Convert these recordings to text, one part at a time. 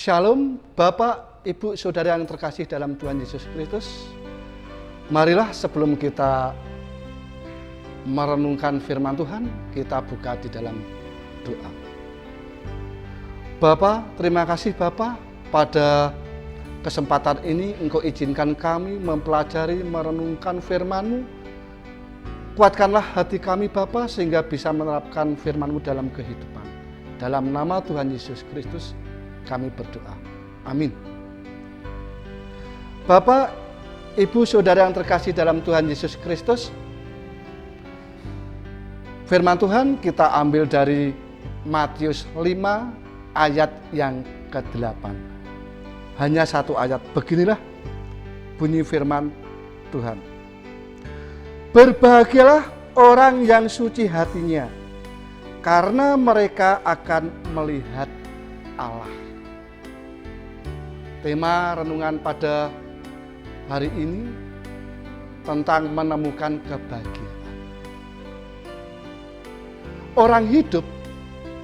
Shalom, Bapak, Ibu, Saudara yang terkasih dalam Tuhan Yesus Kristus. Marilah sebelum kita merenungkan firman Tuhan, kita buka di dalam doa. Bapa, terima kasih Bapa, pada kesempatan ini Engkau izinkan kami mempelajari, merenungkan firman-Mu. Kuatkanlah hati kami Bapa, sehingga bisa menerapkan firman-Mu dalam kehidupan. Dalam nama Tuhan Yesus Kristus, kami berdoa. Amin. Bapak, Ibu, Saudara yang terkasih dalam Tuhan Yesus Kristus, firman Tuhan kita ambil dari Matius 5 ayat yang ke-8. Hanya satu ayat. Beginilah bunyi firman Tuhan. Berbahagialah orang yang suci hatinya, karena mereka akan melihat Allah. Tema renungan pada hari ini tentang menemukan kebahagiaan. Orang hidup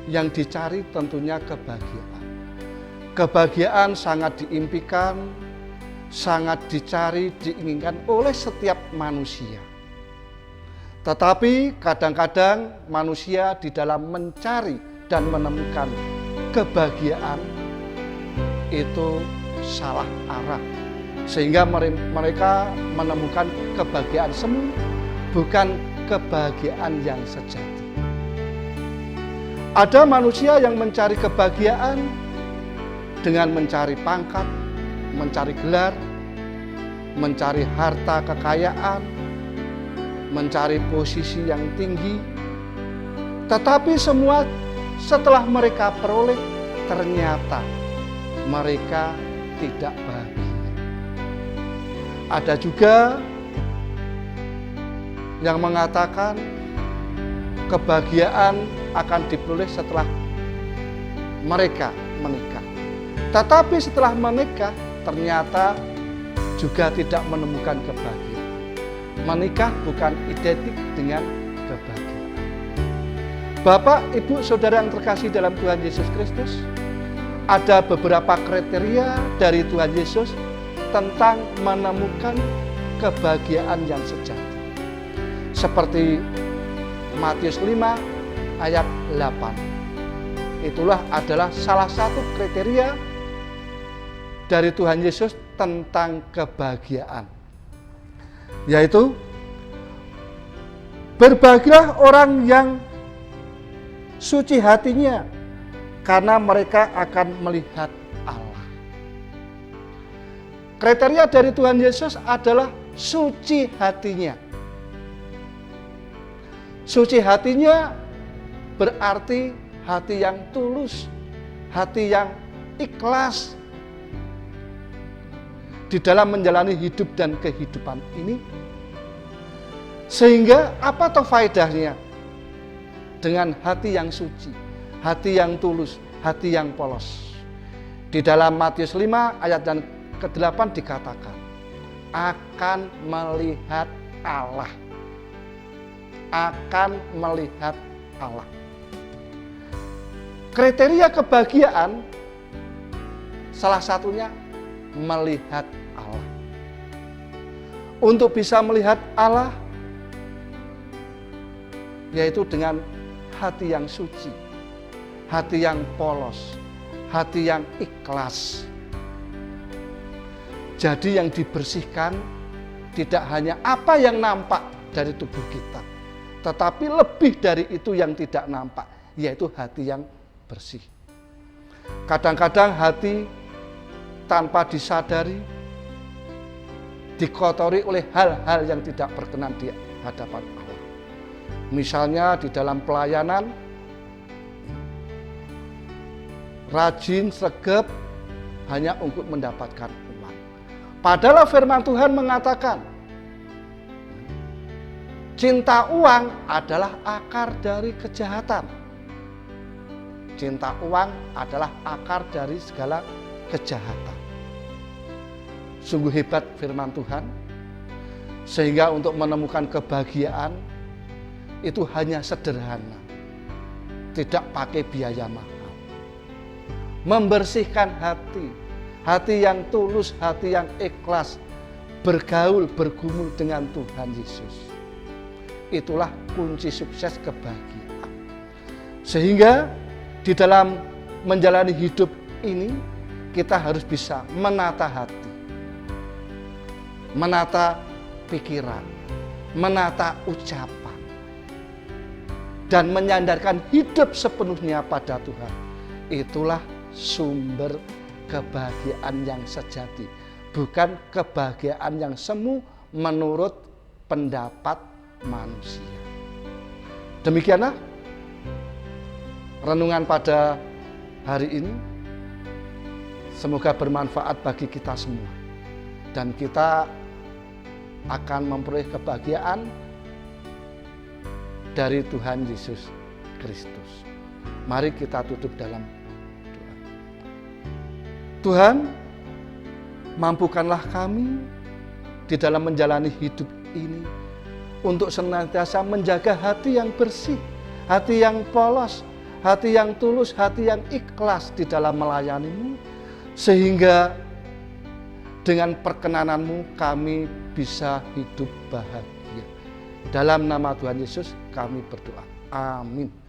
yang dicari tentunya kebahagiaan. Kebahagiaan sangat diimpikan, sangat dicari, diinginkan oleh setiap manusia. Tetapi kadang-kadang manusia di dalam mencari dan menemukan kebahagiaan itu salah arah, sehingga mereka menemukan kebahagiaan semu, bukan kebahagiaan yang sejati. Ada manusia yang mencari kebahagiaan dengan mencari pangkat, mencari gelar, mencari harta kekayaan, mencari posisi yang tinggi. Tetapi semua setelah mereka peroleh, ternyata mereka tidak bahagia. Ada juga yang mengatakan kebahagiaan akan diperoleh setelah mereka menikah. Tetapi setelah menikah ternyata juga tidak menemukan kebahagiaan. Menikah bukan identik dengan kebahagiaan. Bapak, Ibu, Saudara yang terkasih dalam Tuhan Yesus Kristus, ada beberapa kriteria dari Tuhan Yesus tentang menemukan kebahagiaan yang sejati. Seperti Matius 5 ayat 8. Itulah adalah salah satu kriteria dari Tuhan Yesus tentang kebahagiaan. Yaitu, berbahagialah orang yang suci hatinya, karena mereka akan melihat Allah. Kriteria dari Tuhan Yesus adalah suci hatinya. Suci hatinya berarti hati yang tulus, hati yang ikhlas di dalam menjalani hidup dan kehidupan ini. Sehingga apa toh faedahnya dengan hati yang suci, hati yang tulus, hati yang polos? Di dalam Matius 5 ayat yang ke-8 dikatakan, akan melihat Allah. Akan melihat Allah. Kriteria kebahagiaan salah satunya melihat Allah. Untuk bisa melihat Allah, yaitu dengan hati yang suci, hati yang polos, hati yang ikhlas. Jadi yang dibersihkan tidak hanya apa yang nampak dari tubuh kita, tetapi lebih dari itu yang tidak nampak, yaitu hati yang bersih. Kadang-kadang hati tanpa disadari dikotori oleh hal-hal yang tidak berkenan di hadapan Allah. Misalnya di dalam pelayanan, rajin, sregep hanya untuk mendapatkan uang. Padahal firman Tuhan mengatakan, cinta uang adalah akar dari kejahatan. Cinta uang adalah akar dari segala kejahatan. Sungguh hebat firman Tuhan, sehingga untuk menemukan kebahagiaan itu hanya sederhana, tidak pakai biaya mahal. membersihkan hati, hati yang tulus, hati yang ikhlas, bergaul, bergumul dengan Tuhan Yesus. Itulah kunci sukses kebahagiaan. Sehingga di dalam menjalani hidup ini, kita harus bisa menata hati, menata pikiran, menata ucapan, dan menyandarkan hidup sepenuhnya pada Tuhan. Itulah sumber kebahagiaan yang sejati, bukan kebahagiaan yang semu menurut pendapat manusia. Demikianlah renungan pada hari ini. Semoga bermanfaat bagi kita semua, dan kita akan memperoleh kebahagiaan dari Tuhan Yesus Kristus. Mari kita tutup dalam doa. Tuhan, mampukanlah kami di dalam menjalani hidup ini untuk senantiasa menjaga hati yang bersih, hati yang polos, hati yang tulus, hati yang ikhlas di dalam melayani-Mu, sehingga dengan perkenanan-Mu kami bisa hidup bahagia. Dalam nama Tuhan Yesus kami berdoa. Amin.